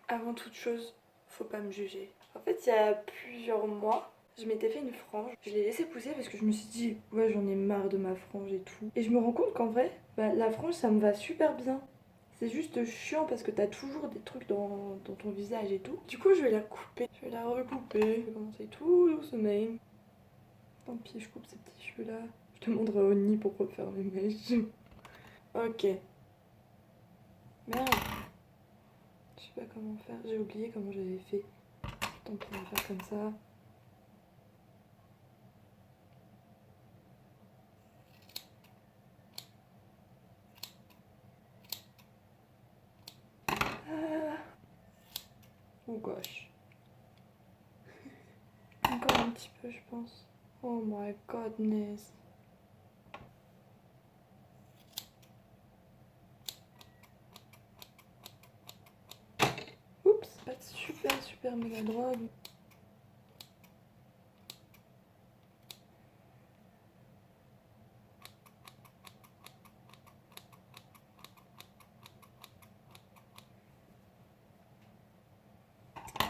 Avant toute chose, faut pas me juger. En fait, il y a plusieurs mois, je m'étais fait une frange. Je l'ai laissée pousser parce que je me suis dit, ouais, j'en ai marre de ma frange et tout. Et je me rends compte qu'en vrai, la frange, ça me va super bien. C'est juste chiant parce que t'as toujours des trucs dans ton visage et tout. Du coup, je vais la couper. Je vais la recouper. Je vais commencer tout doucement. Tant pis, je coupe ces petits cheveux là. Je demanderai à Oni pour refaire mes mèches. Ok. Merde. Je sais pas comment faire. J'ai oublié comment j'avais fait. Tant pis, on va faire comme ça. Oh gosh. Encore un petit peu, je pense. Oh my godness. Oups, pas super méga droit.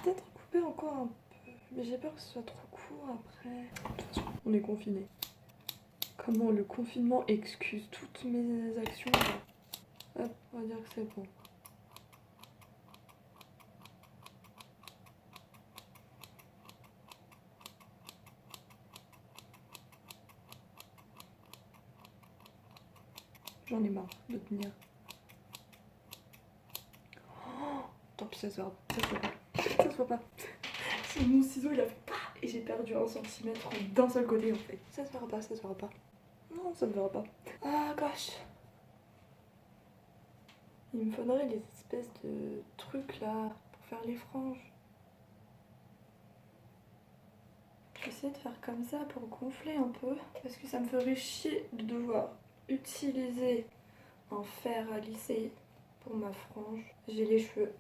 Peut-être couper encore un peu. Mais j'ai peur que ce soit trop court après. De toute façon, on est confiné. Comment le confinement excuse toutes mes actions. Hop, on va dire que c'est bon. J'en ai marre de tenir. Oh, tant pis, ça se voit pas. Ça se voit pas. Ça se voit pas. Mon ciseau il a fait pas et j'ai perdu 1 centimètre d'un seul côté en fait. Ça se verra pas, ça se verra pas. Non, ça ne verra pas. Ah gosh. Il me faudrait les espèces de trucs là pour faire les franges. Je vais essayer de faire comme ça pour gonfler un peu parce que ça me ferait chier de devoir utiliser un fer à lisser pour ma frange. J'ai les cheveux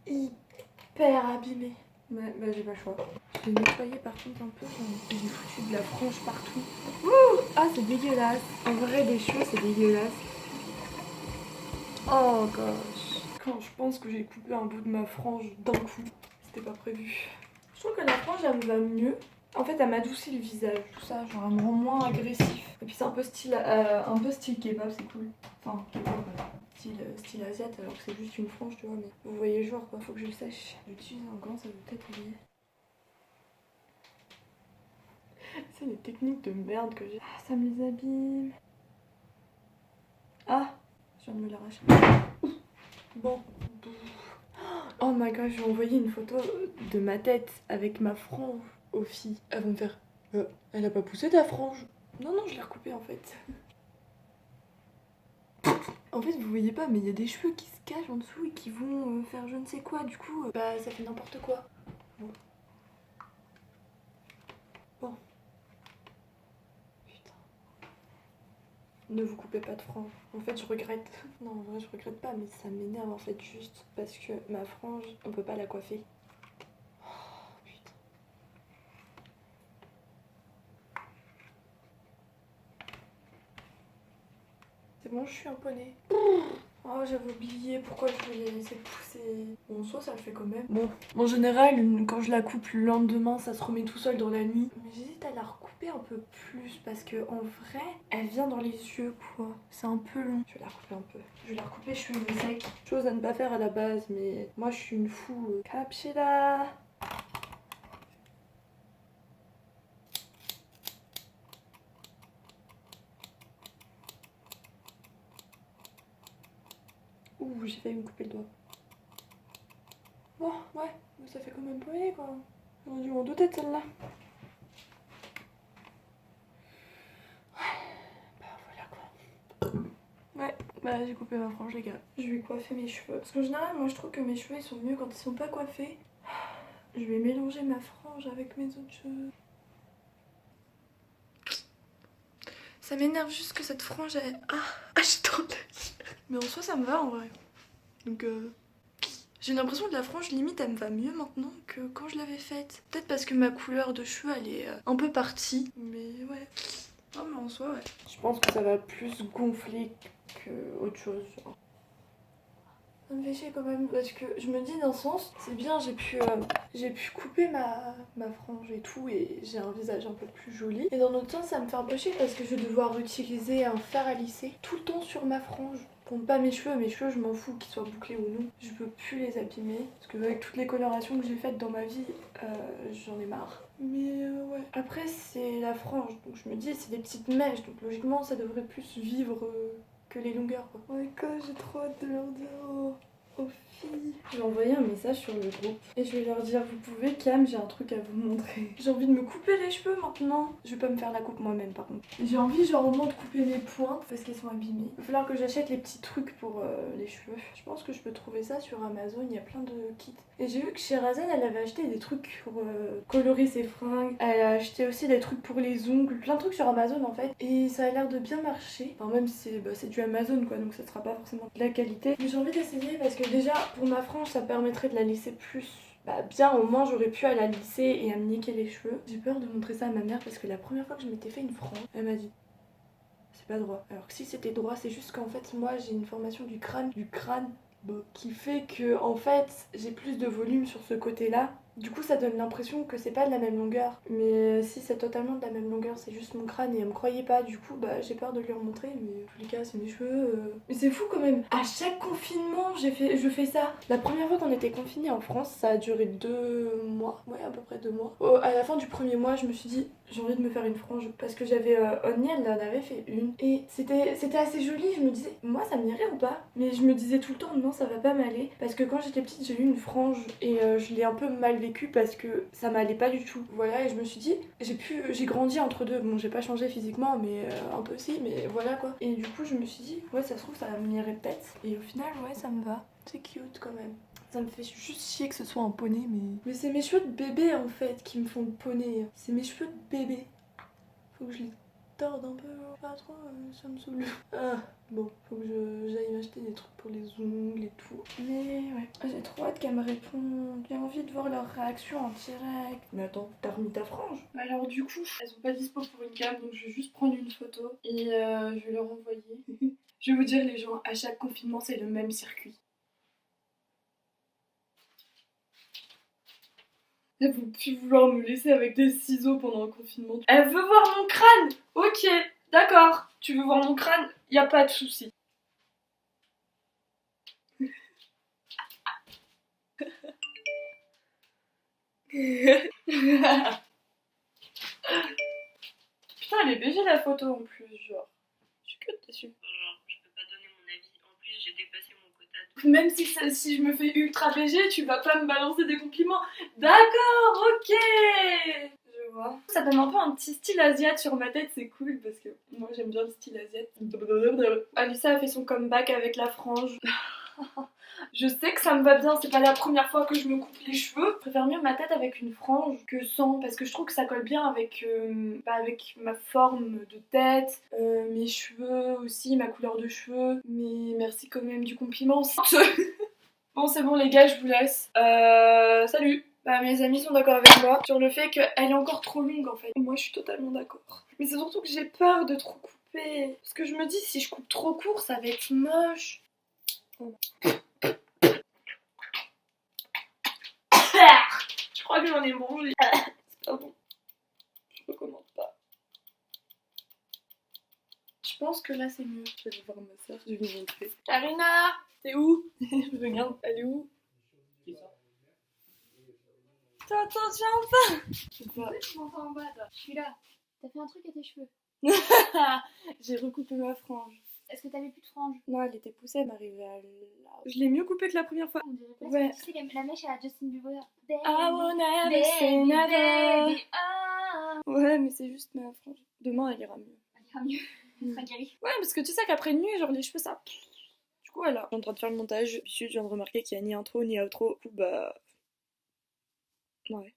hyper abîmés. Ouais, bah j'ai pas le choix. Je vais nettoyer par contre un peu. J'ai foutu de la frange partout. Ouh, ah c'est dégueulasse. En vrai des cheveux c'est dégueulasse. Oh gosh. Quand je pense que j'ai coupé un bout de ma frange d'un coup, c'était pas prévu. Je trouve que la frange elle me va mieux. En fait elle m'adoucit le visage, tout ça, genre elle me rend moins agressif. Et puis c'est un peu style kebab, c'est cool. Enfin, kebab, style asiate alors que c'est juste une frange, tu vois, mais vous voyez le genre quoi, faut que je le sèche. J'utilise un gant, ça veut peut-être aider. C'est les techniques de merde que j'ai. Ah, ça me les abîme. Ah, je viens de me l'arracher. Bon. Oh my god, je vais envoyer une photo de ma tête avec ma frange aux filles. Elles vont me faire elle a pas poussé ta frange. Non, non, je l'ai recoupée en fait. En fait, vous voyez pas, mais il y a des cheveux qui se cachent en dessous et qui vont faire je ne sais quoi. Du coup, bah ça fait n'importe quoi. Bon. Bon. Putain. Ne vous coupez pas de frange. En fait, je regrette. Non, en vrai, je regrette pas, mais ça m'énerve en fait juste parce que ma frange, on peut pas la coiffer. Oh, putain. C'est bon, je suis un poney. Oh, j'avais oublié pourquoi je voulais la laisser pousser. Bon, soit ça le fait quand même. Bon, en général, quand je la coupe le lendemain, ça se remet tout seul dans la nuit. Mais j'hésite à la recouper un peu plus parce que en vrai, elle vient dans les yeux quoi. C'est un peu long. Je vais la recouper un peu. Je vais la recouper cheveux secs. Chose à ne pas faire à la base, mais moi je suis une fou. Capsula. Ouh, j'ai failli me couper le doigt. Bon, ouais, mais ça fait quand même poignet quoi. J'aurais dû m'en douter de celle-là. Ouais, bah j'ai coupé ma frange les gars. Je vais coiffer mes cheveux. Parce qu'en général, moi je trouve que mes cheveux ils sont mieux quand ils sont pas coiffés. Je vais mélanger ma frange avec mes autres cheveux. Ça m'énerve juste que cette frange elle... Ah, je tente. Mais en soi ça me va en vrai. Donc j'ai l'impression que la frange limite elle me va mieux maintenant que quand je l'avais faite. Peut-être parce que ma couleur de cheveux elle est un peu partie. Mais ouais. Non mais en soi ouais. Je pense que ça va plus gonfler que autre chose. Genre. Ça me fait chier quand même parce que je me dis d'un sens, c'est bien, j'ai pu couper ma frange et tout et j'ai un visage un peu plus joli. Et d'un autre sens, ça me fait un peu chier parce que je vais devoir utiliser un fer à lisser tout le temps sur ma frange. Pour pas mes cheveux je m'en fous qu'ils soient bouclés ou non. Je peux plus les abîmer parce que avec toutes les colorations que j'ai faites dans ma vie, j'en ai marre. Mais ouais. Après c'est la frange, donc je me dis c'est des petites mèches, donc logiquement ça devrait plus vivre que les longueurs quoi. Oh my god, j'ai trop hâte de leur dire aux filles. Je vais envoyer un message sur le groupe et je vais leur dire vous pouvez Cam, j'ai un truc à vous montrer. J'ai envie de me couper les cheveux maintenant. Je vais pas me faire la coupe moi-même par contre. J'ai envie genre au moins de couper mes pointes parce qu'elles sont abîmées. Il va falloir que j'achète les petits trucs pour les cheveux. Je pense que je peux trouver ça sur Amazon, il y a plein de kits. Et j'ai vu que chez Razen elle avait acheté des trucs pour colorer ses fringues. Elle a acheté aussi des trucs pour les ongles, plein de trucs sur Amazon en fait. Et ça a l'air de bien marcher. Enfin même si c'est du Amazon quoi, donc ça sera pas forcément de la qualité. Mais j'ai envie d'essayer parce que déjà pour ma frange ça permettrait de la lisser plus. Bah bien au moins j'aurais pu à la lisser et à me niquer les cheveux. J'ai peur de montrer ça à ma mère parce que la première fois que je m'étais fait une frange, elle m'a dit c'est pas droit. Alors que si c'était droit, c'est juste qu'en fait moi j'ai une formation du crâne qui fait que en fait j'ai plus de volume sur ce côté là. Du coup ça donne l'impression que c'est pas de la même longueur. Mais si c'est totalement de la même longueur, c'est juste mon crâne et elle me croyait pas. Du coup bah j'ai peur de lui remontrer. Mais en tous les cas c'est mes cheveux. Mais c'est fou quand même. À chaque confinement je fais ça. La première fois qu'on était confinés en France, ça a duré 2 mois. Ouais à peu près 2 mois. À la fin du premier mois je me suis dit j'ai envie de me faire une frange. Parce que j'avais Oniel là en avait fait une. Et c'était assez joli. Je me disais moi ça m'irait ou pas. Mais je me disais tout le temps non ça va pas m'aller. Parce que quand j'étais petite j'ai eu une frange et je l'ai un peu mal vécu parce que ça m'allait pas du tout. Voilà et je me suis dit j'ai grandi entre deux. Bon j'ai pas changé physiquement mais un peu si mais voilà quoi. Et du coup je me suis dit ouais ça se trouve ça m'irait peut-être. Et au final ouais ça me va. C'est cute quand même. Ça me fait juste chier que ce soit un poney mais c'est mes cheveux de bébé en fait qui me font poney. C'est mes cheveux de bébé. Faut que je les torde un peu, pas trop, ça me saoule. Ah, bon, faut que j'aille m'acheter des trucs pour les ongles et tout. Mais ouais, j'ai trop hâte qu'elle me réponde. J'ai envie de voir leur réaction en direct. Mais attends, t'as remis ta frange? Alors du coup, elles sont pas dispo pour une cam, donc je vais juste prendre une photo et je vais leur envoyer. Je vais vous dire les gens, à chaque confinement c'est le même circuit. Elle veut plus vouloir me laisser avec des ciseaux pendant le confinement. Elle veut voir mon crâne. Ok, d'accord. Tu veux voir mon crâne? Y a pas de souci. Putain, elle est BG la photo en plus, genre. Je suis que dessus. Non, je peux pas donner mon avis. En plus, j'ai dépassé mon quota. Même si je me fais ultra BG, tu vas pas me balancer des compliments. D'accord, ok. Je vois. Ça donne un peu un petit style asiate sur ma tête, c'est cool parce que moi j'aime bien le style asiate. Alissa a fait son comeback avec la frange. Je sais que ça me va bien, c'est pas la première fois que je me coupe les cheveux. Je préfère mieux ma tête avec une frange que sans parce que je trouve que ça colle bien avec, avec ma forme de tête, mes cheveux aussi, ma couleur de cheveux. Mais merci quand même du compliment. Bon c'est bon les gars, je vous laisse. Salut. Bah, mes amis sont d'accord avec moi sur le fait qu'elle est encore trop longue en fait. Moi je suis totalement d'accord. Mais c'est surtout que j'ai peur de trop couper. Parce que je me dis si je coupe trop court ça va être moche. Je crois que j'en ai mangé. C'est pas bon. Je recommande pas. Je pense que là c'est mieux. Je vais aller voir ma soeur, je vais lui montrer. Karina, t'es où? Je regarde, elle est où? Attends, viens en bas. Tu m'entends en bas, toi. Je suis là. T'as fait un truc à tes cheveux. J'ai recoupé ma frange. Est-ce que t'avais plus de frange? Non, elle était poussée, elle m'arrivait à là. Je l'ai mieux coupée que la première fois. On dirait presque, Ouais. tu sais, la mèche à la Justin Bieber. I will never say never. Ouais, mais c'est juste ma frange. Demain, elle ira mieux. Elle ira mieux. Elle sera guérie. Ouais, parce que tu sais qu'après une nuit, genre les cheveux, ça... Du coup, voilà. Je suis en train de faire le montage. Puis je viens de remarquer qu'il n'y a ni intro ni outro. Du coup, bah... Ouais.